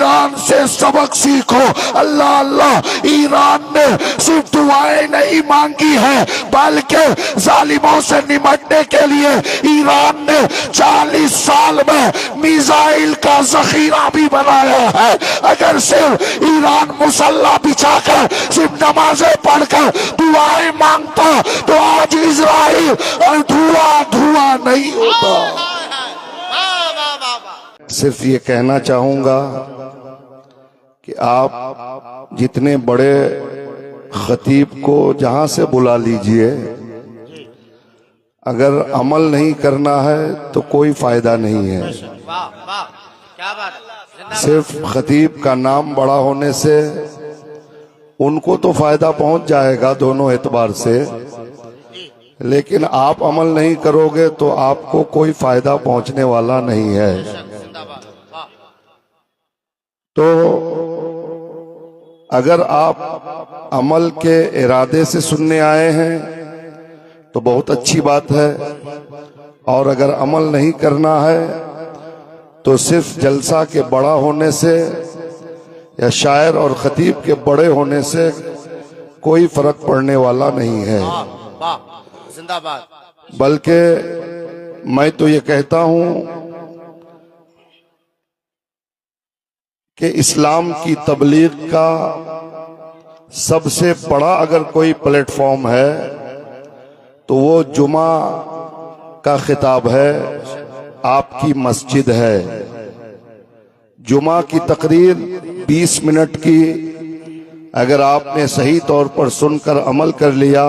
ایران سے سبق سیکھو۔ اللہ اللہ، ایران نے صرف دعائیں نہیں مانگی ہے بلکہ ظالموں سے نمٹنے کے لیے ایران نے 40 سال میں میزائل کا ذخیرہ بھی بنایا ہے۔ اگر صرف ایران مسلح بچھا کر صرف نمازیں پڑھ کر دعائیں مانگتا تو آج اسرائیل اور دھواں نہیں ہوتا۔ صرف یہ کہنا چاہوں گا کہ آپ جتنے بڑے خطیب کو جہاں سے بلا لیجئے، اگر عمل نہیں کرنا ہے تو کوئی فائدہ نہیں ہے۔ صرف خطیب کا نام بڑا ہونے سے ان کو تو فائدہ پہنچ جائے گا دونوں اعتبار سے، لیکن آپ عمل نہیں کرو گے تو آپ کو کوئی فائدہ پہنچنے والا نہیں ہے۔ تو اگر آپ عمل کے ارادے سے سننے آئے ہیں تو بہت اچھی بات ہے، اور اگر عمل نہیں کرنا ہے تو صرف جلسہ کے بڑا ہونے سے یا شاعر اور خطیب کے بڑے ہونے سے کوئی فرق پڑنے والا نہیں ہے۔ بلکہ میں تو یہ کہتا ہوں کہ اسلام کی تبلیغ کا سب سے بڑا اگر کوئی پلیٹ فارم ہے تو وہ جمعہ کا خطاب ہے، آپ کی مسجد ہے۔ جمعہ کی تقریر 20 منٹ کی اگر آپ نے صحیح طور پر سن کر عمل کر لیا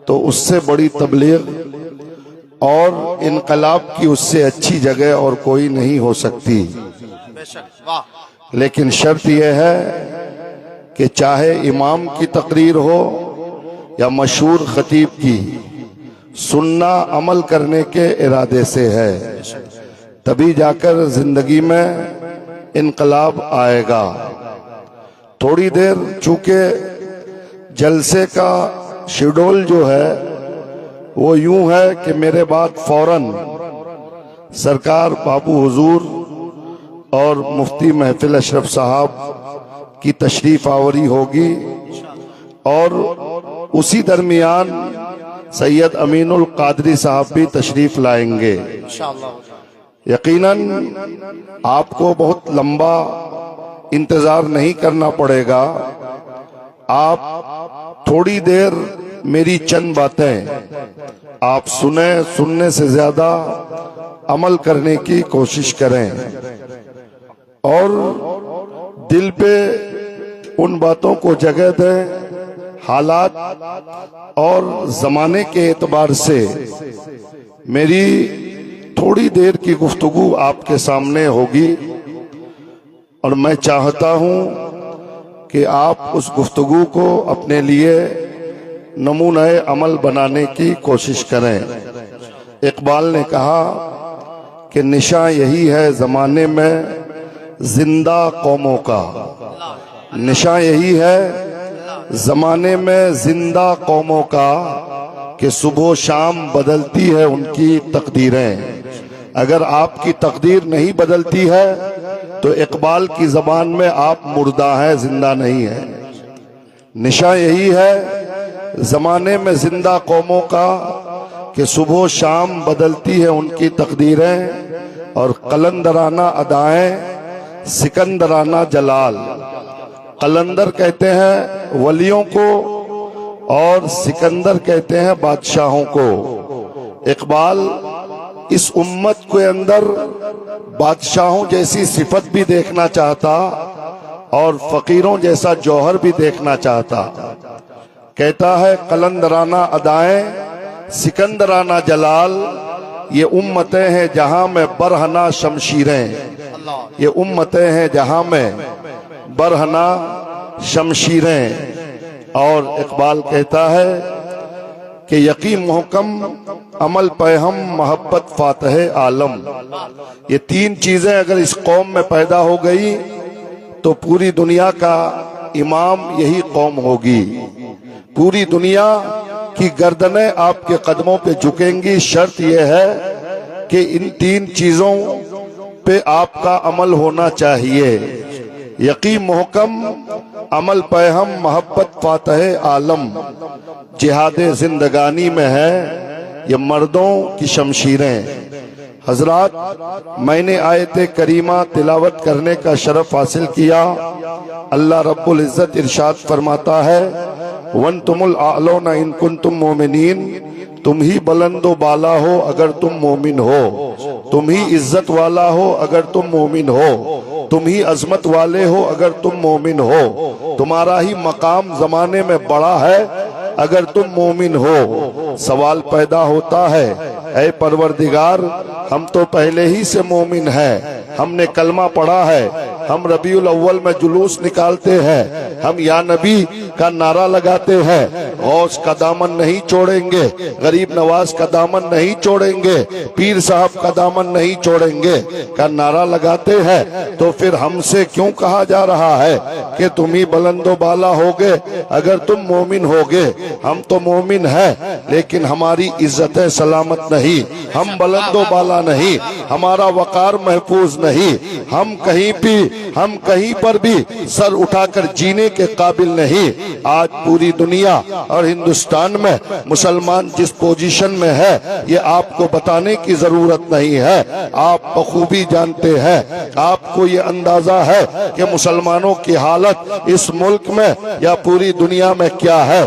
تو اس سے بڑی تبلیغ اور انقلاب کی اس سے اچھی جگہ اور کوئی نہیں ہو سکتی۔ لیکن شرط یہ ہے کہ چاہے امام کی تقریر ہو یا مشہور خطیب کی، سننا عمل کرنے کے ارادے سے ہے، تبھی جا کر زندگی میں انقلاب آئے گا۔ تھوڑی دیر چونکہ جلسے کا شیڈول جو ہے وہ یوں ہے کہ میرے بعد فوراً سرکار بابو حضور اور مفتی محفل اشرف صاحب کی تشریف آوری ہوگی، اور اسی درمیان سید امین القادری صاحب بھی تشریف لائیں گے۔ یقیناً آپ کو بہت لمبا انتظار نہیں کرنا پڑے گا، آپ تھوڑی دیر میری چند باتیں آپ سنیں، سننے سے زیادہ عمل کرنے کی کوشش کریں، اور دل پہ ان باتوں کو جگہ دیں۔ حالات اور زمانے کے اعتبار سے میری تھوڑی دیر کی گفتگو آپ کے سامنے ہوگی، اور میں چاہتا ہوں کہ آپ اس گفتگو کو اپنے لیے نمونہ عمل بنانے کی کوشش کریں۔ اقبال نے کہا کہ نشاں یہی ہے زمانے میں زندہ قوموں کا، نشاں یہی ہے زمانے میں زندہ قوموں کا کہ صبح و شام بدلتی ہے ان کی تقدیریں۔ اگر آپ کی تقدیر نہیں بدلتی ہے تو اقبال کی زبان میں آپ مردہ ہیں، زندہ نہیں ہیں۔ نشاں یہی ہے زمانے میں زندہ قوموں کا کہ صبح و شام بدلتی ہے ان کی تقدیریں، اور قلندرانہ ادائیں سکندرانہ جلال۔ قلندر کہتے ہیں ولیوں کو اور سکندر کہتے ہیں بادشاہوں کو۔ اقبال اس امت کے اندر بادشاہوں جیسی صفت بھی دیکھنا چاہتا اور فقیروں جیسا جوہر بھی دیکھنا چاہتا۔ کہتا ہے قلندرانہ ادائیں سکندرانہ جلال، یہ امتیں ہیں جہاں میں برہنہ شمشیریں، یہ امتیں ہیں جہاں میں برہنہ شمشیریں۔ اور اقبال کہتا ہے کہ یقین محکم عمل پہ ہم محبت فاتح عالم۔ یہ تین چیزیں اگر اس قوم میں پیدا ہو گئی تو پوری دنیا کا امام یہی قوم ہوگی، پوری دنیا کی گردنیں آپ کے قدموں پہ جھکیں گی۔ شرط یہ ہے کہ ان تین چیزوں پہ آپ کا عمل ہونا چاہیے. یقین محکم عمل پہ ہم محبت فاتح عالم. جہاد زندگانی میں ہے یہ مردوں کی شمشیریں. حضرات، میں نے آیت کریمہ تلاوت کرنے کا شرف حاصل کیا. اللہ رب العزت ارشاد فرماتا ہے وَأَنْتُمُ الْأَعْلَوْنَ إِن كُنتُم مُؤْمِنِينَ. تم ہی بلند و بالا ہو اگر تم مومن ہو. تم ہی عزت والا ہو اگر تم مومن ہو. تم ہی عظمت والے ہو اگر تم مومن ہو. تمہارا ہی مقام زمانے میں بڑا ہے اگر تم مومن ہو. سوال پیدا ہوتا ہے اے پروردگار، ہم تو پہلے ہی سے مومن ہیں. ہم نے کلمہ پڑھا ہے، ہم ربیع الاول میں جلوس نکالتے ہیں، ہم یا نبی کا نعرہ لگاتے ہیں، غوث کا دامن نہیں چھوڑیں گے، غریب نواز کا دامن نہیں چھوڑیں گے، پیر صاحب کا دامن نہیں چھوڑیں گے کا نعرہ لگاتے ہیں. تو پھر ہم سے کیوں کہا جا رہا ہے کہ تم ہی بلند و بالا ہوگے اگر تم مومن ہوگے؟ ہم تو مومن ہیں لیکن ہماری عزت سلامت نہیں، ہم بلند و بالا نہیں، ہمارا وقار محفوظ نہیں، ہم کہیں پر بھی سر اٹھا کر جینے کے قابل نہیں. آج پوری دنیا اور ہندوستان میں مسلمان جس پوزیشن میں ہے یہ آپ کو بتانے کی ضرورت نہیں ہے. آپ بخوبی جانتے ہیں، آپ کو یہ اندازہ ہے کہ مسلمانوں کی حالت اس ملک میں یا پوری دنیا میں کیا ہے.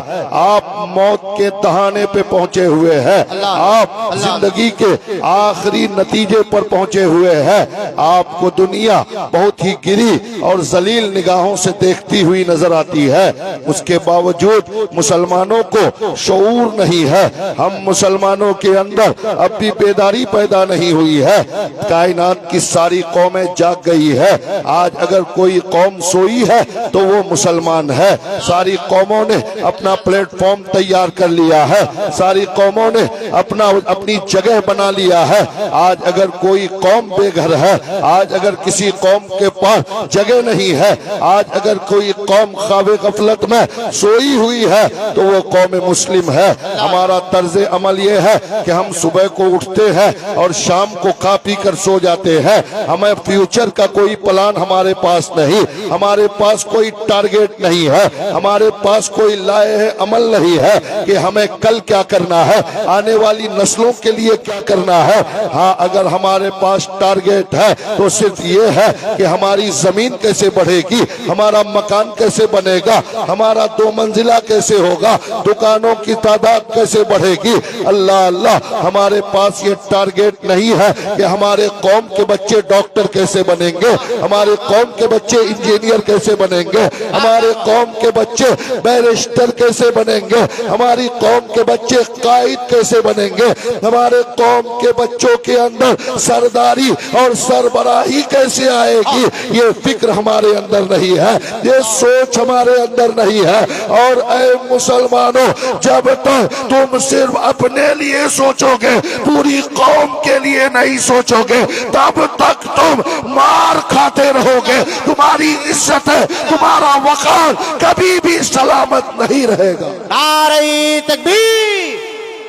آپ موت کے دہانے پہ پہنچے ہوئے ہیں، آپ زندگی کے آخری نتیجے پر پہنچے ہوئے ہیں. آپ کو دنیا بہت ہی گری اور ذلیل نگاہوں سے دیکھتی ہوئی نظر آتی ہے. اس کے باوجود مسلمانوں کو شعور نہیں ہے. ہم مسلمانوں کے اندر اب بھی بیداری پیدا نہیں ہوئی ہے. کائنات کی ساری قومیں جاگ گئی ہے. آج اگر کوئی قوم سوئی ہے تو وہ مسلمان ہے. ساری قوموں نے اپنا پلیٹ فارم تیار کر لیا ہے، ساری قوموں نے اپنی جگہ بنا لیا ہے. آج اگر کوئی قوم بے گھر ہے، آج اگر کسی قوم کے پاس جگہ نہیں ہے، آج اگر کوئی قوم خواب غفلت میں سوئی ہوئی ہے تو وہ قوم مسلم ہے. ہمارا طرز عمل یہ ہے کہ ہم صبح کو اٹھتے ہیں اور شام کو کھا پی کر سو جاتے ہیں. ہمیں فیوچر کا کوئی پلان ہمارے پاس نہیں، ہمارے پاس کوئی ٹارگیٹ نہیں ہے، ہمارے پاس کوئی لائحہ عمل نہیں ہے کہ ہمیں کل کیا کرنا ہے، آنے والی نسلوں کے لیے کیا کرنا ہے. ہاں، اگر ہمارے پاس ٹارگیٹ ہے تو صرف یہ ہے کہ ہماری زمین کیسے بڑھے گی، ہمارا مکان کیسے بنے گا، ہمارا 2 منزلہ کیسے ہوگا، دکانوں کی تعداد کیسے بڑھے گی. اللہ اللہ، ہمارے پاس یہ ٹارگیٹ نہیں ہے کہ ہمارے قوم کے بچے ڈاکٹر کیسے بنیں گے، ہمارے قوم کے بچے انجینئر کیسے بنیں گے، ہمارے قوم کے بچے بیرسٹر کیسے بنیں گے، ہماری قوم کے بچے قائد کیسے بنیں گے، ہمارے قوم کے بچوں کے اندر سرداری اور سربراہی کیسے آئے گی. یہ فکر ہمارے اندر نہیں ہے، یہ سوچ ہمارے اندر نہیں ہے. اور اے مسلمانوں، جب تک تم صرف اپنے لیے سوچو گے، پوری قوم کے لیے نہیں سوچو گے، تب تک تم مار کھاتے رہو گے. تمہاری عزت ہے، تمہارا وقار کبھی بھی سلامت نہیں رہے گا. نعرہ تکبیر!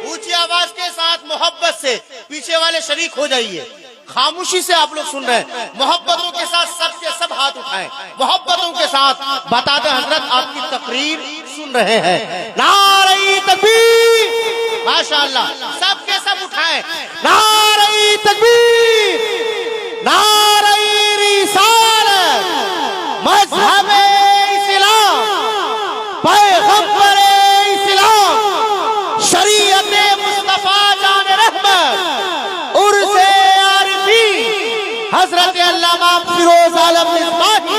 اونچی آواز کے ساتھ محبت سے پیچھے والے شریک ہو جائیے. خاموشی سے آپ لوگ سن رہے ہیں، محبتوں کے ساتھ سب کے سب ہاتھ اٹھائیں. محبتوں کے ساتھ بتاتے حضرت آپ کی تقریر سن رہے ہیں. نعرہ تکبیر! ماشاءاللہ، سب کے سب اٹھائیں. نعرہ تکبیر! نعرہ رسالت! مذہب اسلام، پیغمبر اسلام، شریعت مصطفیٰ جان رحمت، عرس حضرت علامہ فیروز عالم مصباحی.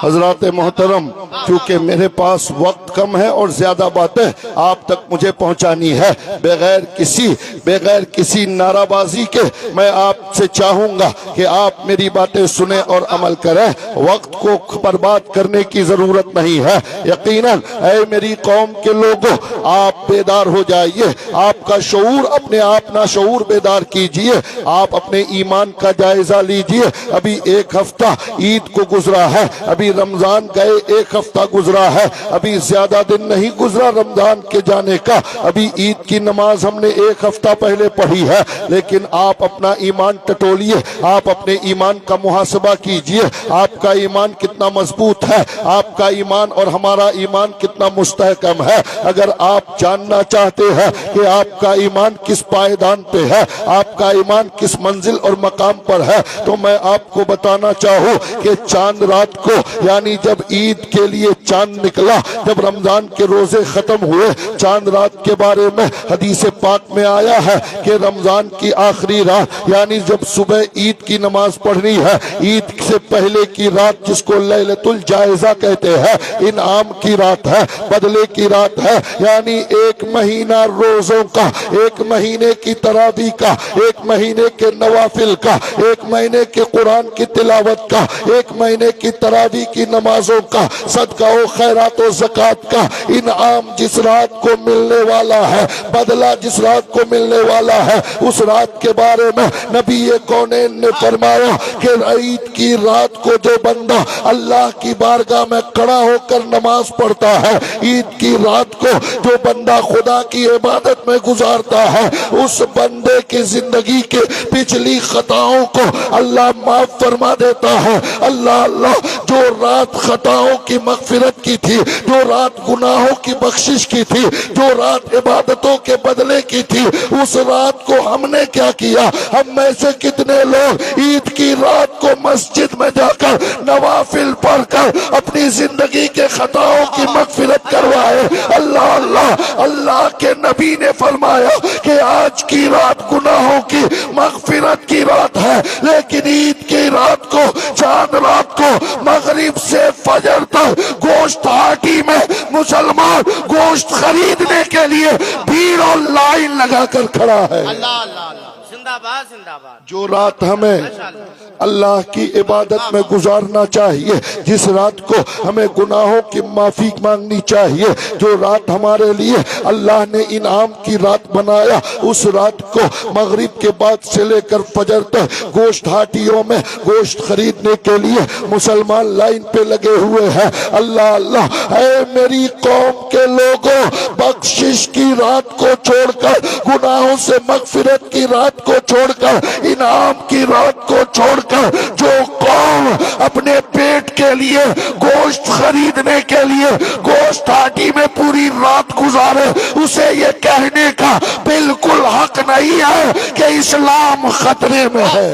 حضرات محترم، کیونکہ میرے پاس وقت کم ہے اور زیادہ باتیں آپ تک مجھے پہنچانی ہے، بغیر کسی نعرہ بازی کے میں آپ سے چاہوں گا کہ آپ میری باتیں سنیں اور عمل کریں. وقت کو برباد کرنے کی ضرورت نہیں ہے. یقیناً اے میری قوم کے لوگوں، آپ بیدار ہو جائیے. آپ کا شعور اپنے آپ نہ شعور بیدار کیجئے. آپ اپنے ایمان کا جائزہ لیجئے. ابھی 1 ہفتہ عید کو گزرا ہے، ابھی ابھی رمضان گئے 1 ہفتہ گزرا ہے، ابھی زیادہ دن نہیں گزرا رمضان کے جانے کا، ابھی عید کی نماز ہم نے 1 ہفتہ پہلے پڑھی ہے، لیکن آپ اپنا ایمان ٹٹولیے، آپ اپنے ایمان کا محاسبہ کیجئے، آپ کا ایمان کتنا مضبوط ہے، آپ کا ایمان اور ہمارا ایمان کتنا مستحکم ہے۔ اگر آپ جاننا چاہتے ہیں کہ آپ کا ایمان کس پائیدان پہ ہے، آپ کا ایمان کس منزل اور مقام پر ہے، تو میں آپ کو بتانا چاہوں کہ چاند رات کو، یعنی جب عید کے لیے چاند نکلا، جب رمضان کے روزے ختم ہوئے، چاند رات کے بارے میں حدیث پاک میں آیا ہے کہ رمضان کی آخری رات، یعنی جب صبح عید کی نماز پڑھنی ہے، عید سے پہلے کی رات جس کو لیلۃ الجائزہ کہتے ہیں، انعام کی رات ہے، بدلے کی رات ہے، یعنی 1 مہینہ روزوں کا، 1 مہینے کی تراویح کا، 1 مہینے کے نوافل کا، 1 مہینے کے قرآن کی تلاوت کا، 1 مہینے کی تراویح کی نمازوں کا، صدقہ و خیرات و زکوٰۃ کا انعام جس رات کو ملنے والا ہے، بدلہ جس رات کو ملنے والا ہے، اس رات کے بارے میں نبی کونین نے فرمایا کہ عید کی رات کو جو بندہ اللہ کی بارگاہ میں کھڑا ہو کر نماز پڑھتا ہے، عید کی رات کو جو بندہ خدا کی عبادت میں گزارتا ہے، اس بندے کی زندگی کے پچھلی خطاؤں کو اللہ معاف فرما دیتا ہے۔ اللہ جو رات خطاؤں کی مغفرت کی تھی، جو رات گناہوں کی بخشش کی تھی، جو رات عبادتوں کے بدلے کی تھی، اس رات کو ہم نے کیا کیا؟ ہم میں سے کتنے لوگ عید کی رات کو مسجد میں جا کر نوافل پڑھ کر اپنی زندگی کے خطاؤں کی مغفرت کروائے؟ اللہ کے نبی نے فرمایا کہ آج کی رات گناہوں کی مغفرت کی رات ہے، لیکن عید کی رات کو، چاند رات کو، مغرب سے فجر تک گوشت ہاٹی میں مسلمان گوشت خریدنے کے لیے بھیڑ اور لائن لگا کر کھڑا ہے۔ اللہ زندہ باد زندہ باد۔ جو رات ہمیں اللہ کی عبادت میں گزارنا چاہیے، جس رات کو ہمیں گناہوں کی معافی مانگنی چاہیے، جو رات ہمارے لیے اللہ نے انعام کی رات بنایا، اس رات کو مغرب کے بعد سے لے کر فجر تک گوشت ہاٹیوں میں گوشت خریدنے کے لیے مسلمان لائن پہ لگے ہوئے ہیں۔ اللہ اے میری قوم کے لوگوں، بخشش کی رات کو چھوڑ کر، گناہوں سے مغفرت کی رات کو چھوڑ کر، انعام کی رات کو چھوڑ کر، جو قوم اپنے پیٹ کے لیے گوشت خریدنے کے لیے گوشت ہاٹی میں پوری رات گزارے، اسے یہ کہنے کا بالکل حق نہیں ہے کہ اسلام خطرے میں ہے۔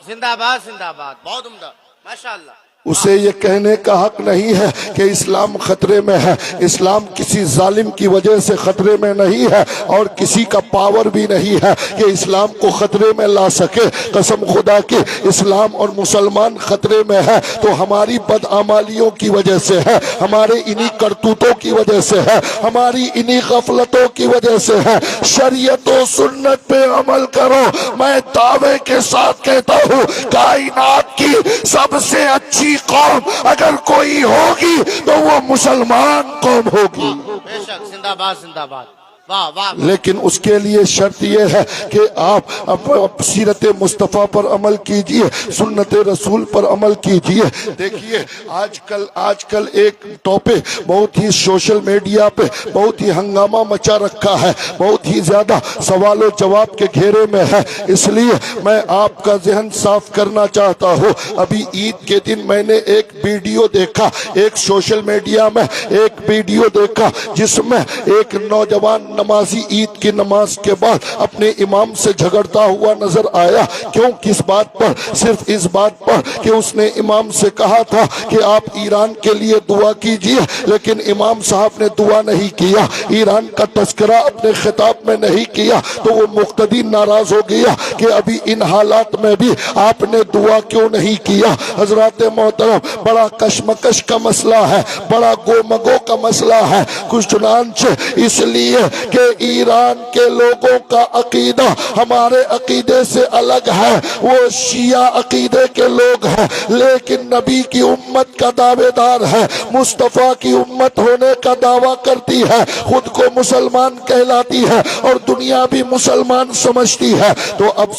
زندہ باد زندہ باد، بہت عمدہ، ماشاءاللہ۔ اسے یہ کہنے کا حق نہیں ہے کہ اسلام خطرے میں ہے۔ اسلام کسی ظالم کی وجہ سے خطرے میں نہیں ہے، اور کسی کا پاور بھی نہیں ہے کہ اسلام کو خطرے میں لا سکے۔ قسم خدا کی، اسلام اور مسلمان خطرے میں ہے تو ہماری بدعمالیوں کی وجہ سے ہے، ہمارے انہی کرتوتوں کی وجہ سے ہے، ہماری انہی غفلتوں کی وجہ سے ہے۔ شریعت و سنت پہ عمل کرو۔ میں دعوے کے ساتھ کہتا ہوں، کائنات کی سب سے اچھی قوم اگر کوئی ہوگی تو وہ مسلمان قوم ہوگی۔ بے شک، زندہ باد زندہ باد، واہ واہ۔ لیکن اس کے لیے شرط یہ ہے کہ آپ سیرت مصطفیٰ پر عمل کیجئے، سنت رسول پر عمل کیجئے۔ دیکھیے آج کل ایک ٹاپک بہت ہی سوشل میڈیا پہ بہت ہی ہنگامہ مچا رکھا ہے، بہت ہی زیادہ سوال و جواب کے گھیرے میں ہے، اس لیے میں آپ کا ذہن صاف کرنا چاہتا ہوں۔ ابھی عید کے دن میں نے ایک ویڈیو دیکھا، ایک سوشل میڈیا میں ایک ویڈیو دیکھا جس میں ایک نوجوان نمازی عید کی نماز کے بعد اپنے امام سے جھگڑتا ہوا نظر آیا۔ کیوں؟ کس بات پر؟ صرف اس بات پر کہ اس نے امام سے کہا تھا کہ آپ ایران کے لیے دعا کیجئے، لیکن امام صاحب نے دعا نہیں کیا، ایران کا تذکرہ اپنے خطاب میں نہیں کیا، تو وہ مقتدی ناراض ہو گیا کہ ابھی ان حالات میں بھی آپ نے دعا کیوں نہیں کیا۔ حضرات محترم، بڑا کشمکش کا مسئلہ ہے، بڑا گو مگو کا مسئلہ ہے۔ کچھ چنانچہ اس لیے کہ ایران کے لوگوں کا عقیدہ ہمارے عقیدے سے الگ ہے، وہ شیعہ عقیدے کے لوگ ہیں، لیکن نبی کی امت کا دعوے دار ہے، مصطفیٰ کی امت ہونے کا دعویٰ کرتی ہے، خود کو مسلمان کہلاتی ہے اور دنیا بھی مسلمان سمجھتی ہے۔ تو اب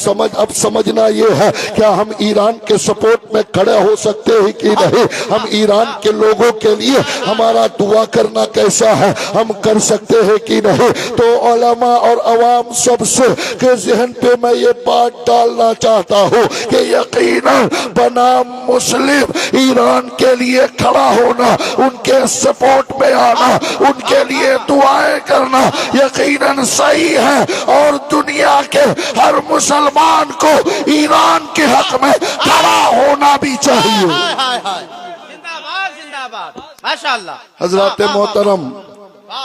سمجھنا یہ ہے کیا ہم ایران کے سپورٹ میں کھڑے ہو سکتے ہیں کہ نہیں؟ ہم ایران کے لوگوں کے لیے ہمارا دعا کرنا کیسا ہے، ہم کر سکتے ہیں کہ نہیں؟ تو علماء اور عوام سب سے کے ذہن پہ میں یہ بات ڈالنا چاہتا ہوں کہ یقیناً بنام مسلم ایران کے لیے کھڑا ہونا، ان کے سپورٹ میں آنا، ان کے لیے دعائیں کرنا یقیناً صحیح ہے، اور دنیا کے ہر مسلمان کو ایران کے حق میں کھڑا ہونا بھی چاہیے۔ زندہ باد زندہ باد، ماشاءاللہ۔ حضرات محترم،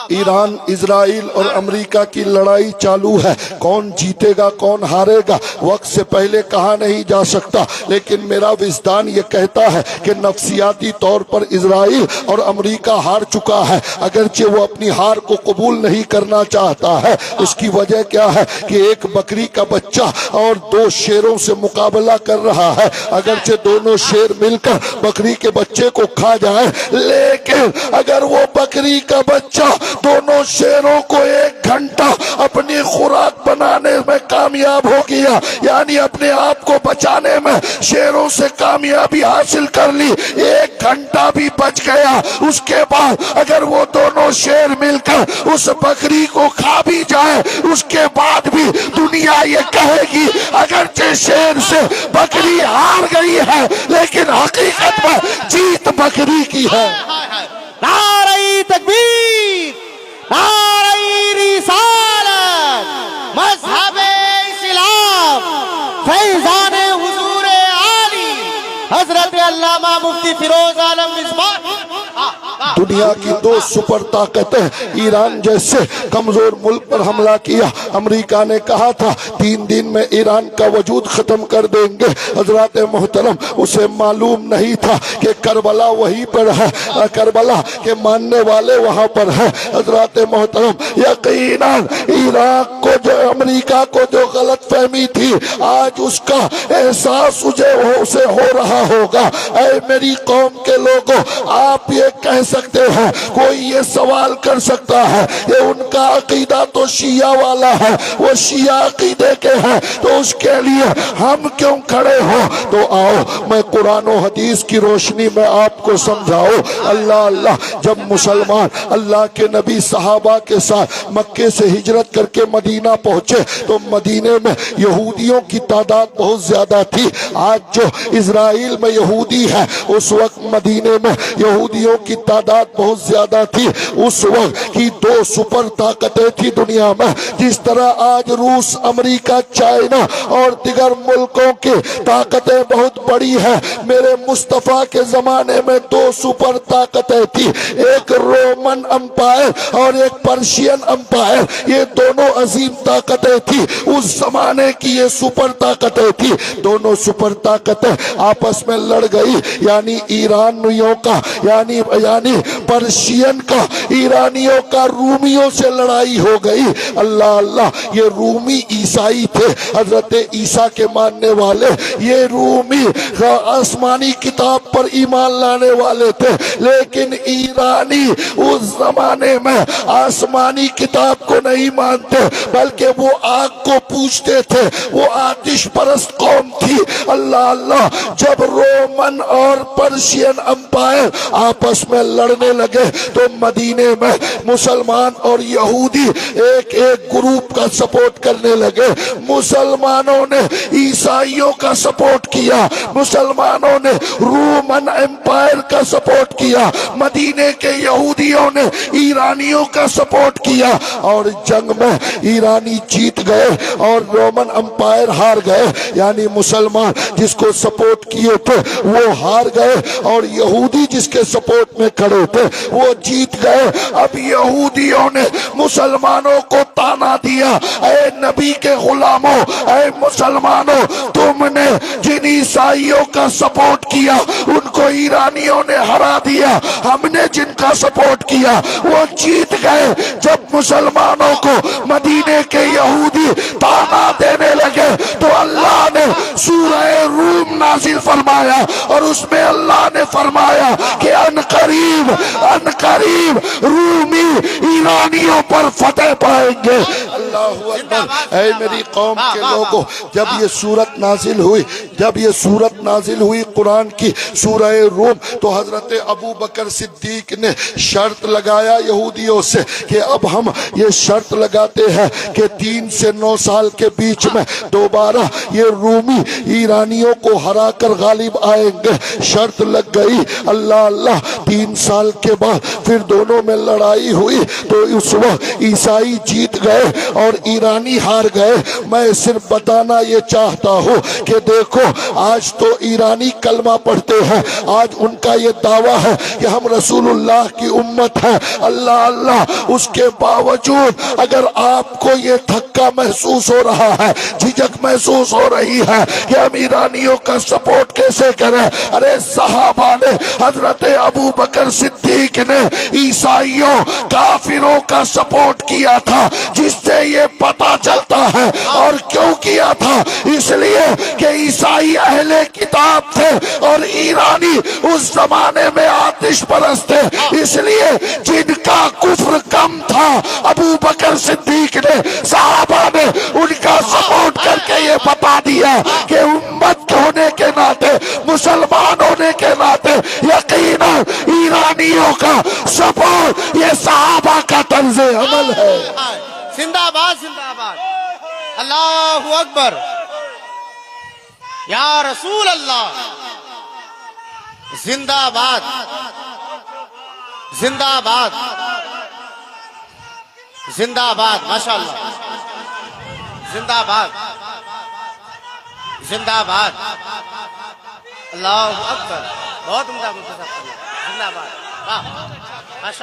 ایران، اسرائیل اور امریکہ کی لڑائی چالو ہے، کون جیتے گا کون ہارے گا وقت سے پہلے کہا نہیں جا سکتا، لیکن میرا وجدان یہ کہتا ہے کہ نفسیاتی طور پر اسرائیل اور امریکہ ہار چکا ہے، اگرچہ وہ اپنی ہار کو قبول نہیں کرنا چاہتا ہے۔ اس کی وجہ کیا ہے کہ ایک بکری کا بچہ اور دو شیروں سے مقابلہ کر رہا ہے، اگرچہ دونوں شیر مل کر بکری کے بچے کو کھا جائیں، لیکن اگر وہ بکری کا بچہ دونوں شیروں کو 1 گھنٹہ اپنی خوراک بنانے میں کامیاب ہو گیا، یعنی اپنے آپ کو بچانے میں شیروں سے کامیابی حاصل کر لی، 1 گھنٹہ بھی بچ گیا، اس کے بعد اگر وہ دونوں شیر مل کر اس بکری کو کھا بھی جائے، اس کے بعد بھی دنیا یہ کہے گی اگرچہ شیر سے بکری ہار گئی ہے لیکن حقیقت میں جیت بکری کی ہے۔ نعرہ تکبیر، نعرہ رسالت، مذہب اسلام، فیضان حضور عالی حضرت علامہ مفتی فیروز عالم مصباح۔ دنیا کی 2 سپر طاقتیں ایران جیسے کمزور ملک پر حملہ کیا، امریکہ نے کہا تھا 3 دن میں ایران کا وجود ختم کر دیں گے۔ حضرات محترم، اسے معلوم نہیں تھا کہ کربلا وہیں پر ہے، کربلا کے ماننے والے وہاں پر ہیں۔ حضرات محترم، یقیناً عراق کو جو امریکہ کو جو غلط فہمی تھی، آج اس کا احساس اسے ہو رہا ہوگا۔ اے میری قوم کے لوگوں، آپ یہ کہہ سکتے ہیں، کوئی یہ سوال کر سکتا ہے کہ ان کا عقیدہ تو شیعہ والا ہے، وہ شیعہ عقیدے کے ہیں، تو اس کے لیے ہم کیوں کھڑے ہوں؟ تو آؤ میں قرآن و حدیث کی روشنی میں آپ کو سمجھاؤں۔ اللہ اللہ، جب مسلمان اللہ کے نبی صحابہ کے ساتھ مکے سے ہجرت کر کے مدینہ پہنچے تو مدینے میں یہودیوں کی تعداد بہت زیادہ تھی۔ آج جو اسرائیل میں یہودی ہے، اس وقت مدینے میں یہودیوں کی تعداد بہت زیادہ تھی۔ اس وقت کی 2 سپر طاقتیں تھی دنیا میں، جس طرح آج روس، امریکہ، چائنا اور دیگر ملکوں کی طاقتیں بہت بڑی ہیں، میرے مصطفیٰ کے زمانے میں 2 سپر طاقتیں تھی، ایک رومن امپائر اور ایک پرشین امپائر، یہ دونوں عظیم طاقتیں تھی، اس زمانے کی یہ سپر طاقتیں تھی۔ دونوں سپر طاقتیں آپس میں لڑ گئی، یعنی ایرانیوں کا یعنی پرشین کا ایرانیوں کا رومیوں سے لڑائی ہو گئی۔ اللہ اللہ، یہ رومی عیسائی تھے، حضرت عیسیٰ کے ماننے والے، یہ رومی آسمانی کتاب پر ایمان لانے والے تھے، لیکن ایرانی اس زمانے میں آسمانی کتاب کو نہیں مانتے، بلکہ وہ آگ کو پوجتے تھے، وہ آتش پرست قوم تھی۔ اللہ اللہ، جب رومن اور پرشین امپائر آپس میں لڑنے لگے تو مدینے میں مسلمان اور یہودی ایک ایک گروپ کا سپورٹ کرنے لگے۔ مسلمانوں نے عیسائیوں کا سپورٹ کیا، مسلمانوں نے رومن امپائر کا سپورٹ کیا، مدینے کے یہودیوں نے ایرانیوں کا سپورٹ کیا، اور جنگ میں ایرانی جیت گئے اور رومن امپائر ہار گئے، یعنی مسلمان جس کو سپورٹ کیے تھے وہ ہار گئے اور یہودی جس کے سپورٹ میں کھڑے لڑے تھے وہ جیت گئے. اب یہودیوں نے مسلمانوں کو تانا دیا, اے نبی کے غلاموں, اے مسلمانوں, تم نے جن عیسائیوں کا سپورٹ کیا ان کو ایرانیوں نے ہرا دیا, ہم نے جن کا سپورٹ کیا وہ جیت گئے. جب مسلمانوں کو مدینے کے یہودی تانا دینے لگے تو اللہ نے سورہ روم نازل فرمایا, اور اس میں اللہ نے فرمایا کہ ان قریب رومی ایرانیوں پر فتح پائیں گے. اللہ اکبر. اے میری قوم کے لوگوں, جب یہ سورت نازل ہوئی قرآن کی سورہ روم, تو حضرت ابو بکر صدیق نے شرط لگایا یہودیوں سے کہ اب ہم یہ شرط لگاتے ہیں کہ 3 سے 9 سال کے بیچ میں دوبارہ یہ رومی ایرانیوں کو ہرا کر غالب آئیں گے. شرط لگ گئی. اللہ 3 سال کے بعد پھر دونوں میں لڑائی ہوئی تو اس وقت عیسائی جیت گئے اور ایرانی ہار گئے. میں صرف بتانا یہ چاہتا ہوں کہ دیکھو آج تو ایرانی کلمہ پڑھتے ہیں, آج ان کا یہ دعویٰ ہے کہ ہم رسول اللہ کی امت ہے. اللہ اس کے باوجود اگر آپ کو یہ دھکا محسوس ہو رہا ہے, جھجک محسوس ہو رہی ہے کہ ہم ایرانیوں کا سپورٹ کیسے کریں, ارے صحابہ نے, حضرت ابو بکر صدیق نے عیسائیوں کافروں کا سپورٹ کیا تھا, جس سے یہ پتہ چلتا ہے. اور کیوں کیا تھا؟ اس لیے کہ عیسائی اہل کتاب تھے اور ایرانی اس زمانے میں آتش پرست تھے. اس لیے جن کا کفر کم تھا ابو بکر صدیق نے, صحابہ نے ان کا سپورٹ کر کے یہ بتا دیا کہ امت ہونے کے ناطے, مسلمان ہونے کے ناطے یقیناً ایرانیوں کا سپورٹ یہ صحابہ کا طرز عمل ہے. زندہ باد اللہ اکبر یا رسول اللہ. زندہ باد ماشاء اللہ. زندہ باد اللہ اکبر. بہت عمدہ زندہ باد.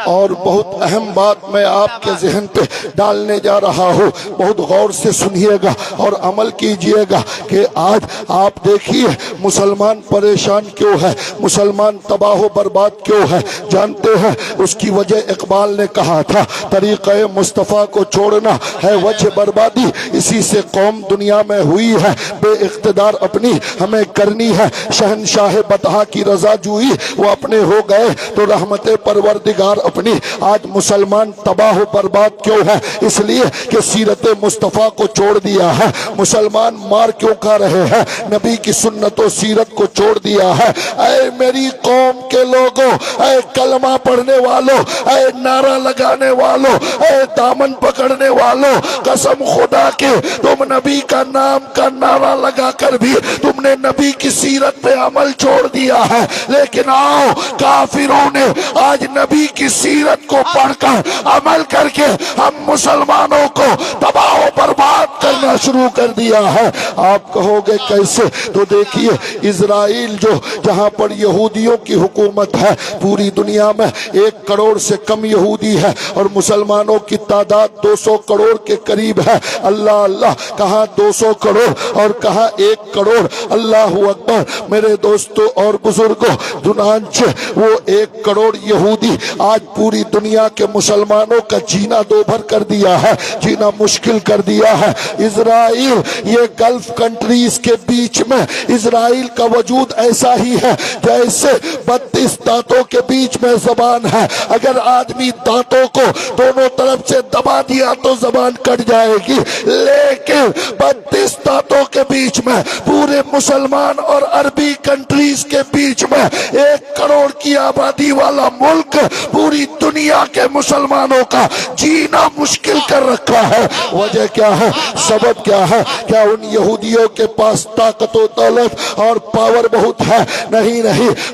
اور بہت اہم بات میں آپ کے ذہن پہ ڈالنے جا رہا ہوں, بہت غور سے سنیے گا اور عمل کیجئے گا کہ آج آپ دیکھیے مسلمان پریشان کیوں ہے, مسلمان تباہ و برباد کیوں ہے. جانتے ہیں اس کی وجہ اقبال نے کہا تھا, طریقہ مصطفیٰ کو چھوڑنا ہے وجہ بربادی, اسی سے قوم دنیا میں ہوئی ہے بے اقتدار, اپنی ہمیں کرنی ہے شہنشاہ بطحا کی رضا جوئی, وہ اپنے ہو گئے تو رحمت پروردگار اپنی. آج مسلمان تباہ و برباد کیوں ہے؟ اس لیے کہ سیرت مصطفیٰ کو چھوڑ دیا ہے. مسلمان مار کیوں کھا رہے ہیں؟ نبی کی سنت و سیرت کو چھوڑ دیا ہے. اے میری قوم کے لوگوں, اے کلمہ پڑھنے والوں, اے نعرہ لگانے والوں, اے دامن پکڑنے والوں, قسم خدا کے تم نبی کا نام کا نعرہ لگا کر بھی تم نے نبی کی سیرت پہ عمل چھوڑ دیا ہے. لیکن آؤ, کافروں نے آج نبی کی سیرت کو پڑھ کر عمل کر کے ہم مسلمانوں کو تباہ و برباد کرنا شروع کر دیا ہے. آپ کہو گے کیسے؟ تو دیکھیے اسرائیل جو جہاں پر یہودیوں کی حکومت ہے, پوری دنیا میں 1 کروڑ سے کم یہودی ہے اور مسلمانوں کی تعداد 200 کروڑ کے قریب ہے. اللہ کہاں 200 کروڑ اور کہاں 1 کروڑ. اللہ اکبر. میرے دوستوں اور بزرگوں, چنانچہ وہ 1 کروڑ یہودی آج پوری دنیا کے مسلمانوں کا جینا دوبھر کر دیا ہے, جینا مشکل کر دیا ہے. اسرائیل, یہ گلف کنٹریز کے بیچ میں اسرائیل کا وجود ایسا ہی ہے جیسے 32 دانتوں کے بیچ میں زبان ہے. اگر آدمی دانتوں کو دونوں طرف سے دبا دیا تو زبان کٹ جائے گی, لیکن 32 دانتوں کے بیچ میں پورے مسلمان اور عربی کنٹریز کے بیچ میں 1 کروڑ کی آبادی والا ملک پوری دنیا کے مسلمانوں کا جینا مشکل کر رکھا ہے. وجہ کیا ہے؟ سبب کیا ہے؟ کیا ان یہودیوں کے پاس طاقت و دولت اور پاور بہت ہے؟ نہیں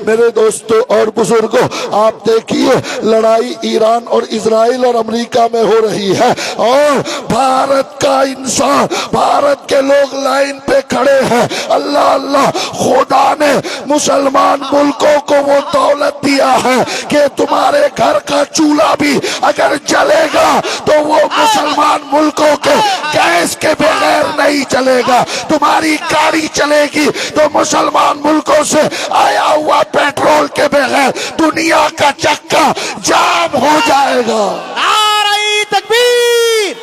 میرے دوستوں اور بزرگوں, آپ دیکھیے لڑائی ایران اور اسرائیل اور امریکہ میں ہو رہی ہے اور بھارت کا انسان, بھارت کے لوگ لائن پہ کھڑے ہیں. اللہ خدا نے مسلمان ملکوں کو وہ دولت دیا ہے کہ تمہارے گھر کا چولہا بھی اگر جلے گا تو وہ مسلمان ملکوں کے گیس کے بغیر نہیں چلے گا. تمہاری گاڑی چلے گی تو مسلمان ملکوں سے آیا ہوا پیٹرول کے بغیر دنیا کا چکا جام ہو جائے گا. نعرہ تکبیر،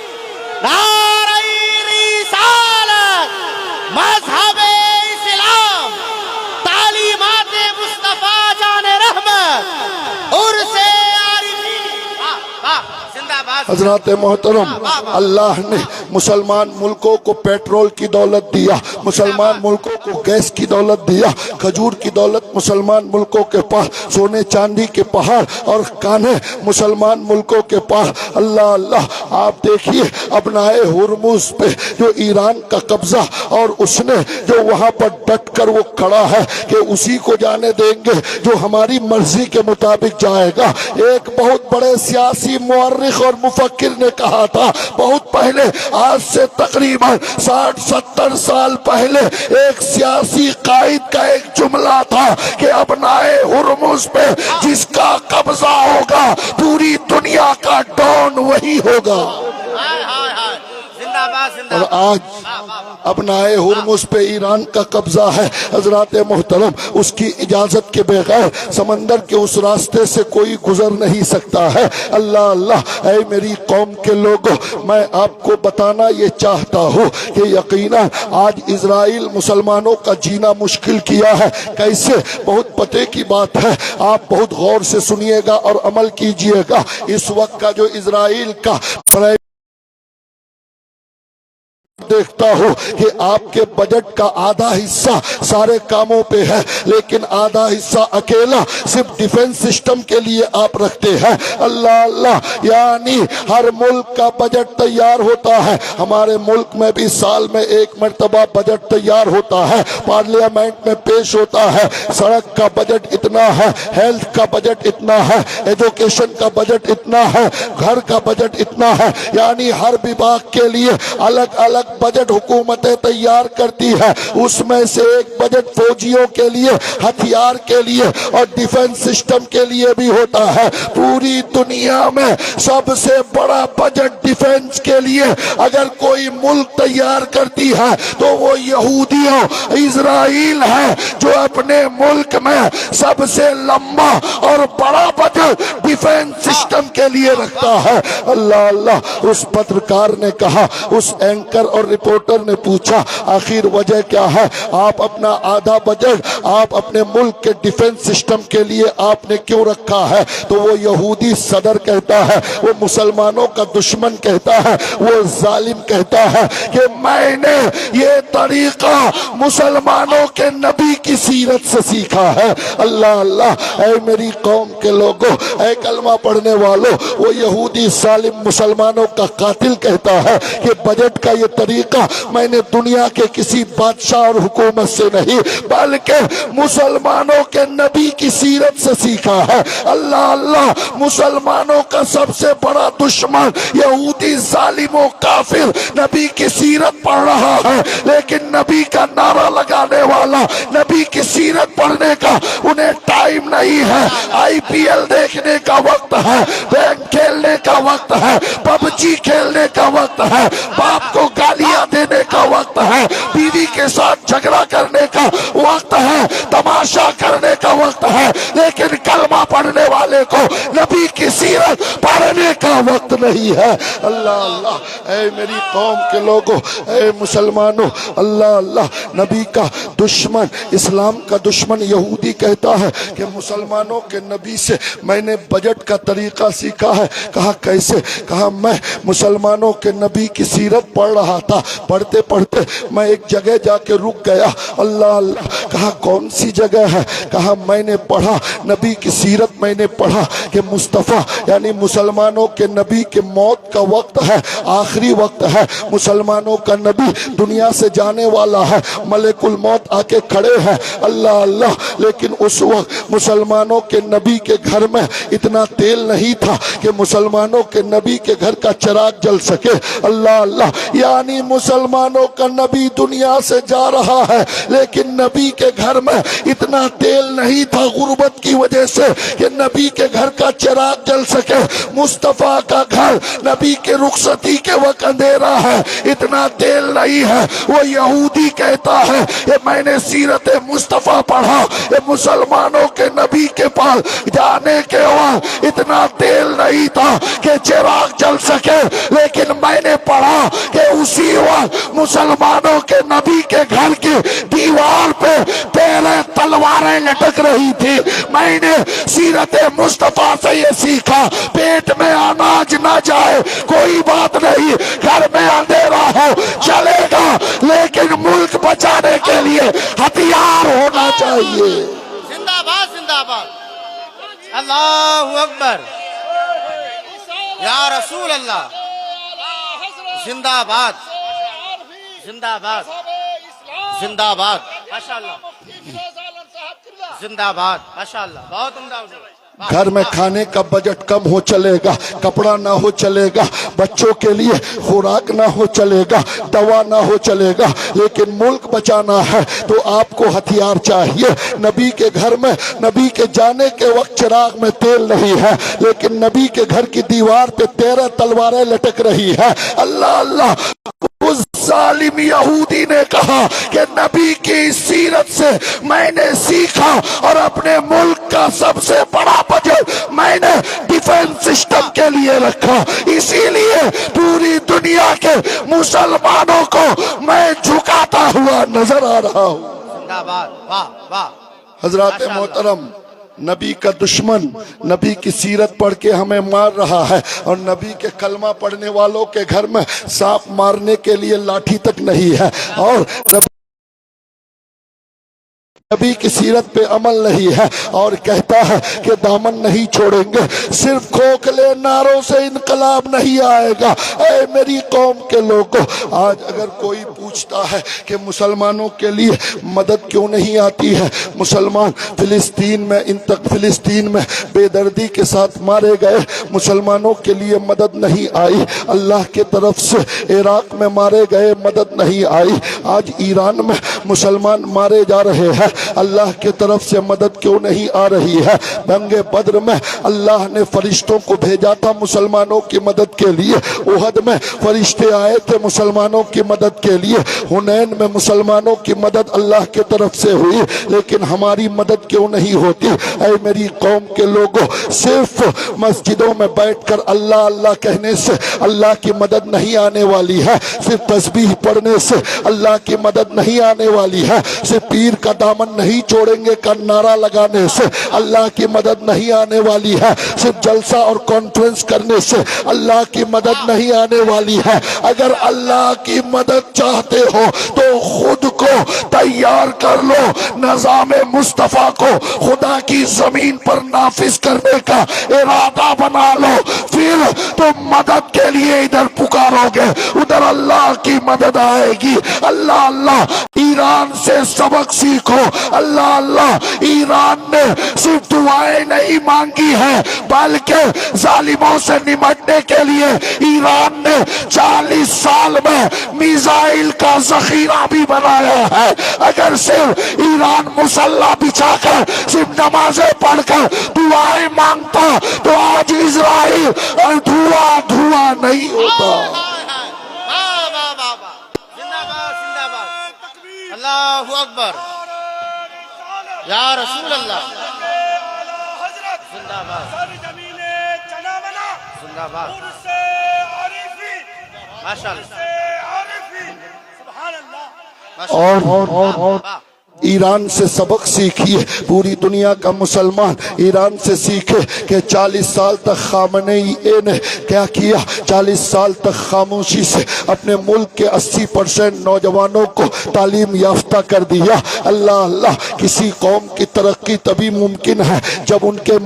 نعرہ رسالت، مذہب اسلام، تعلیمات مصطفیٰ جان رحمت، عرس عارفین. زندہ باد. حضرات محترم، اللہ نے مسلمان ملکوں کو پیٹرول کی دولت دیا، مسلمان ملکوں کو گیس کی دولت دیا، کھجور کی دولت مسلمان ملکوں کے پاس، سونے چاندی کے پہاڑ اور کانے مسلمان ملکوں کے پاس. اللہ اللہ، آپ دیکھیے ابنائے ہرمز پہ جو ایران کا قبضہ، اور اس نے جو وہاں پر ڈٹ کر وہ کھڑا ہے کہ اسی کو جانے دیں گے جو ہماری مرضی کے مطابق جائے گا. ایک بہت بڑے سیاسی مورخ اور مفکر نے کہا تھا بہت پہلے، آج سے تقریباً 60-70 سال پہلے، ایک سیاسی قائد کا ایک جملہ تھا کہ ابنائے ہرمز پہ جس کا قبضہ ہوگا پوری دنیا کا ڈون وہی ہوگا. زندہ باد، زندہ اور باد. آج ابنائے ہرمز پہ ایران کا قبضہ ہے. حضرات محترم، اس کی اجازت کے بغیر سمندر کے اس راستے سے کوئی گزر نہیں سکتا ہے. اللہ اللہ، اے میری قوم کے لوگوں، میں آپ کو بتانا یہ چاہتا ہوں کہ یقیناً آج اسرائیل مسلمانوں کا جینا مشکل کیا ہے. کیسے؟ بہت پتے کی بات ہے، آپ بہت غور سے سنیے گا اور عمل کیجئے گا. اس وقت کا جو اسرائیل کا دیکھتا ہوں کہ آپ کے بجٹ کا آدھا حصہ سارے کاموں پہ ہے، لیکن آدھا حصہ اکیلا صرف ڈیفنس سسٹم کے لیے آپ رکھتے ہیں. اللہ اللہ، یعنی ہر ملک کا بجٹ تیار ہوتا ہے. ہمارے ملک میں بھی سال میں ایک مرتبہ بجٹ تیار ہوتا ہے، پارلیمنٹ میں پیش ہوتا ہے. سڑک کا بجٹ اتنا ہے، ہیلتھ کا بجٹ اتنا ہے، ایجوکیشن کا بجٹ اتنا ہے، گھر کا بجٹ اتنا ہے. یعنی ہر وباگ کے لیے الگ الگ بجٹ حکومتیں تیار کرتی ہے. اس میں سے ایک بجٹ فوجیوں کے لیے، ہتھیار کے لیے اور ڈیفنس سسٹم کے لیے بھی ہوتا ہے. پوری دنیا میں سب سے بڑا بجٹ ڈیفنس کے لیے اگر کوئی ملک تیار کرتی ہے تو وہ یہودیوں اسرائیل ہے، جو اپنے ملک میں سب سے لمبا اور بڑا بجٹ ڈیفنس سسٹم کے لیے رکھتا ہے. اللہ اللہ، اس پترکار نے کہا، اس اینکر اور رپورٹر نے پوچھا آخر وجہ کیا ہے؟ آپ اپنا آدھا بجٹ آپ اپنے ملک کے ڈیفنس سسٹم کے لیے آپ نے کیوں رکھا ہے؟ تو وہ یہودی صدر کہتا ہے، وہ مسلمانوں کا دشمن کہتا ہے، وہ ظالم کہتا ہے کہ میں نے یہ طریقہ مسلمانوں کے نبی کی سیرت سے سیکھا ہے. اللہ اللہ، اے میری قوم کے لوگوں، اے کلمہ پڑھنے والوں، وہ یہودی ظالم مسلمانوں کا قاتل کہتا ہے کہ بجٹ کا یہ طریقہ میں نے دنیا کے کسی بادشاہ اور حکومت سے نہیں بلکہ مسلمانوں کے نبی کی سیرت سے سیکھا ہے. اللہ اللہ، مسلمانوں کا سب سے بڑا دشمن یہودی ظالم و کافر نبی کی سیرت پڑھ رہا ہے، لیکن نبی کا نعرہ لگانے والا، نبی کی سیرت پڑھنے کا انہیں ٹائم نہیں ہے. IPL دیکھنے کا وقت ہے، بینک کھیلنے کا وقت ہے، PUBG کھیلنے کا وقت ہے، باپ کو گالیاں دینے کا وقت ہے، بیوی کے ساتھ جھگڑا کرنے کا وقت ہے، تماشا کرنے کا وقت ہے، لیکن کلمہ پڑھنے والے کو نبی کی سیرت پڑھنے کا وقت نہیں ہے. اللہ اللہ، اے میری قوم کے لوگوں، اے مسلمانوں، اللہ اللہ، نبی کا دشمن، اسلام کا دشمن یہودی کہتا ہے کہ مسلمانوں کے نبی سے میں نے بجٹ کا طریقہ سیکھا ہے. کہا کیسے؟ کہا میں مسلمانوں کے نبی کی سیرت پڑھ رہا تھا، پڑھتے پڑھتے میں ایک جگہ جا کے رک گیا. اللہ اللہ، کہا کون سی جگہ ہے؟ کہا میں نے پڑھا نبی کی سیرت، میں نے پڑھا کہ مصطفیٰ یعنی مسلمانوں کے نبی کے موت کا وقت ہے، آخری وقت ہے، مسلمانوں کا نبی دنیا سے جانے والا ہے، ملک الموت آ کے کھڑے ہیں. اللہ اللہ، لیکن اس وقت مسلمانوں کے نبی کے گھر میں اتنا تیل نہیں تھا کہ مسلمانوں کے نبی کے گھر کا چراغ جل سکے. اللہ اللہ، یعنی مسلمانوں کا نبی دنیا سے جا رہا ہے، لیکن نبی کے گھر میں اتنا تیل نہیں تھا غربت کی وجہ سے کہ نبی کے گھر کا چراغ جل سکے. مصطفیٰ کا گھر نبی کے رخصتی کے وقت اندھیرا ہے, اتنا تیل نہیں ہے. وہ یہودی کہتا ہے کہ میں نے سیرت مصطفیٰ پڑھا, یہ مسلمانوں کے نبی کے پاس جانے کے وقت اتنا تیل نہیں تھا کہ چراغ جل سکے, لیکن میں نے پڑھا کہ اسی وقت مسلمانوں کے نبی کے گھر کی دیوار پہ پہلے تلواریں لٹک رہی تھی. میں نے سیرت مصطفیٰ سے یہ سیکھا, پیٹ میں اناج نہ جائے کوئی بات نہیں, گھر میں اندھیرا ہو چلے گا, لیکن ملک بچانے کے لیے ہتھیار ہونا چاہیے. زندہ باد زندہ باد, اللہ اکبر, یا رسول اللہ, زندہ باد زندہ باد زندہ باد, ماشاءاللہ زندہ باد, ماشاءاللہ بہت عمدہ. گھر میں کھانے کا بجٹ کم ہو چلے گا, کپڑا نہ ہو چلے گا, بچوں کے لیے خوراک نہ ہو چلے گا, دوا نہ ہو چلے گا, لیکن ملک بچانا ہے تو آپ کو ہتھیار چاہیے. نبی کے گھر میں نبی کے جانے کے وقت چراغ میں تیل نہیں ہے, لیکن نبی کے گھر کی دیوار پہ 13 تلواریں لٹک رہی ہے. اللہ اللہ, اس ظالم یہودی نے کہا کہ نبی کی سیرت سے میں نے سیکھا اور اپنے ملک کا سب سے بڑا بجٹ میں نے ڈیفنس سسٹم کے لیے رکھا, اسی لیے پوری دنیا کے مسلمانوں کو میں جھکاتا ہوا نظر آ رہا ہوں. زندہ باد, واہ واہ. حضرات محترم, نبی کا دشمن نبی کی سیرت پڑھ کے ہمیں مار رہا ہے, اور نبی کے کلمہ پڑھنے والوں کے گھر میں سانپ مارنے کے لیے لاٹھی تک نہیں ہے, اور نبی کی سیرت پہ عمل نہیں ہے, اور کہتا ہے کہ دامن نہیں چھوڑیں گے. صرف کھوکھلے نعروں سے انقلاب نہیں آئے گا. اے میری قوم کے لوگوں, آج اگر کوئی پوچھتا ہے کہ مسلمانوں کے لیے مدد کیوں نہیں آتی ہے, مسلمان فلسطین میں بے دردی کے ساتھ مارے گئے, مسلمانوں کے لیے مدد نہیں آئی. اللہ کے طرف سے عراق میں مارے گئے, مدد نہیں آئی. آج ایران میں مسلمان مارے جا رہے ہیں, اللہ کے طرف سے مدد کیوں نہیں آ رہی ہے. جنگ بدر میں اللہ نے فرشتوں کو بھیجا تھا مسلمانوں کی مدد کے لیے, احد میں فرشتے آئے تھے مسلمانوں کی مدد کے لیے, حنین میں مسلمانوں کی مدد اللہ کے طرف سے ہوئی, لیکن ہماری مدد کیوں نہیں ہوتی. اے میری قوم کے لوگوں, صرف مسجدوں میں بیٹھ کر اللہ اللہ کہنے سے اللہ کی مدد نہیں آنے والی ہے, صرف تسبیح پڑھنے سے اللہ کی مدد نہیں آنے والی ہے, صرف پیر کا دامن نہیں چھوڑیں گے کا نعرہ لگانے سے اللہ کی مدد نہیں آنے والی ہے, صرف جلسہ اور کانفرنس کرنے سے اللہ کی مدد نہیں آنے والی ہے. اگر اللہ کی مدد چاہتے ہو تو خود کو تیار کر لو, نظام مصطفیٰ کو خدا کی زمین پر نافذ کرنے کا ارادہ بنا لو, پھر تم مدد کے لیے ادھر پکارو گے, ادھر اللہ کی مدد آئے گی. اللہ اللہ, ایران سے سبق سیکھو. اللہ اللہ, ایران نے صرف دعائیں نہیں مانگی ہیں بلکہ ظالموں سے نمٹنے کے لیے ایران نے 40 سال میں میزائل کا ذخیرہ بھی بنایا ہے. اگر صرف ایران مسلح بچھا کر صرف نمازیں پڑھ کر دعائیں مانگتا تو آج اسرائیل اور دھواں نہیں ہوتا. اللہ اکبر, یا رسول اللہ, زندہ باد زندہ باد, ماشاءاللہ, اور ایران سے سبق سیکھیے. پوری دنیا کا مسلمان ایران سے سیکھے کہ 40 سال تک خامنئی نے کیا کیا, 40 سال تک خاموشی سے اپنے ملک کے 80% نوجوانوں کو تعلیم یافتہ کر دیا. اللہ اللہ, کسی قوم کی ترقی تبھی ممکن ہے جب ان کے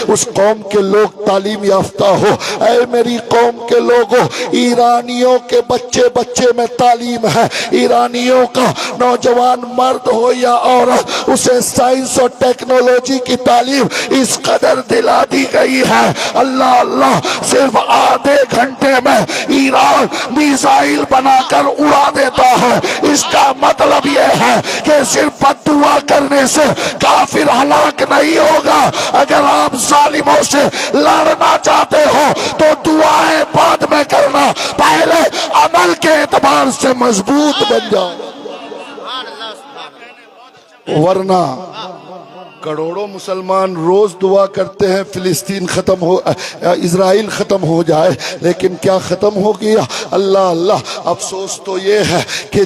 اس قوم کے لوگ تعلیم یافتہ ہو. اے میری قوم کے لوگوں, ایرانیوں کے بچے میں تعلیم ہے, ایرانیوں کا نوجوان مرد ہو یا عورت، اسے سائنس اور ٹیکنالوجی کی تعلیم اس قدر دلا دی گئی ہے، اللہ اللہ، صرف آدھے گھنٹے میں ایران میزائل بنا کر اڑا دیتا ہے۔ اس کا مطلب یہ ہے کہ صرف بد دعا کرنے سے کافر ہلاک نہیں ہوگا۔ اگر آپ ظالموں سے لڑنا چاہتے ہو تو دعائیں بعد میں کرنا، پہلے عمل کے اعتبار سے مضبوط بن جاؤ، سبحان اللہ، سبحان اللہ۔ ورنہ کروڑوں مسلمان روز دعا کرتے ہیں فلسطین ختم ہو، اسرائیل ختم ہو جائے، لیکن کیا ختم ہو گیا؟ اللہ اللہ۔ افسوس تو یہ ہے کہ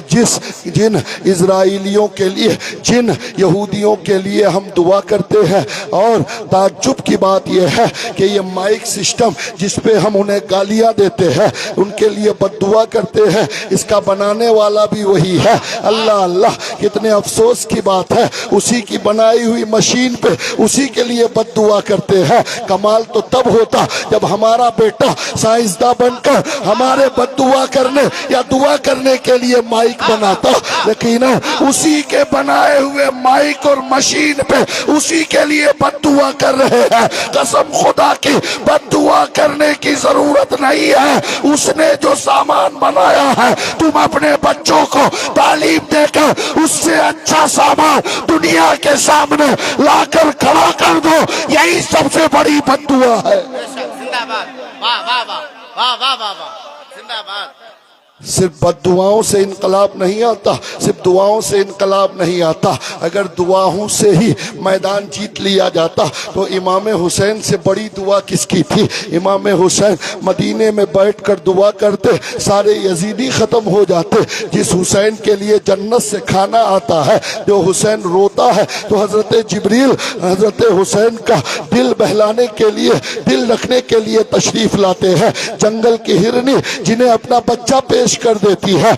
جن اسرائیلیوں کے لیے، جن یہودیوں کے لیے ہم دعا کرتے ہیں، اور تعجب کی بات یہ ہے کہ یہ مائک سسٹم جس پہ ہم انہیں گالیاں دیتے ہیں، ان کے لیے بد دعا کرتے ہیں، اس کا بنانے والا بھی وہی ہے۔ اللہ اللہ، کتنے افسوس کی بات ہے، اسی کی بنائی ہوئی مشین پہ اسی کے لیے بد دعا کرتے ہیں۔ کمال تو تب ہوتا جب ہمارا بیٹا سائنسداں بن کر ہمارے بد دعا کرنے یا دعا کرنے کے لیے مائک بناتا، لیکن اسی کے بنائے ہوئے مائک اور مشین پہ اسی کے لیے بد دعا کر رہے ہیں۔ قسم خدا کی بد دعا کرنے کی ضرورت نہیں ہے، اس نے جو سامان بنایا ہے تم اپنے بچوں کو تعلیم دے کر اس سے اچھا سامان دنیا کے سامنے لا کر کھڑا کر دو، یہی سب سے بڑی بد دعا ہے۔ زندہ باد، واہ واہ واہ واہ واہ واہ واہ، زندہ باد۔ صرف بد دعاؤں سے انقلاب نہیں آتا، صرف دعاؤں سے انقلاب نہیں آتا۔ اگر دعاؤں سے ہی میدان جیت لیا جاتا تو امام حسین سے بڑی دعا کس کی تھی؟ امام حسین مدینے میں بیٹھ کر دعا کرتے، سارے یزیدی ختم ہو جاتے۔ جس حسین کے لیے جنت سے کھانا آتا ہے، جو حسین روتا ہے تو حضرت جبریل حضرت حسین کا دل بہلانے کے لیے، دل رکھنے کے لیے تشریف لاتے ہیں۔ جنگل کی ہرنی جنہیں اپنا بچہ پیش کر دیتی ہے،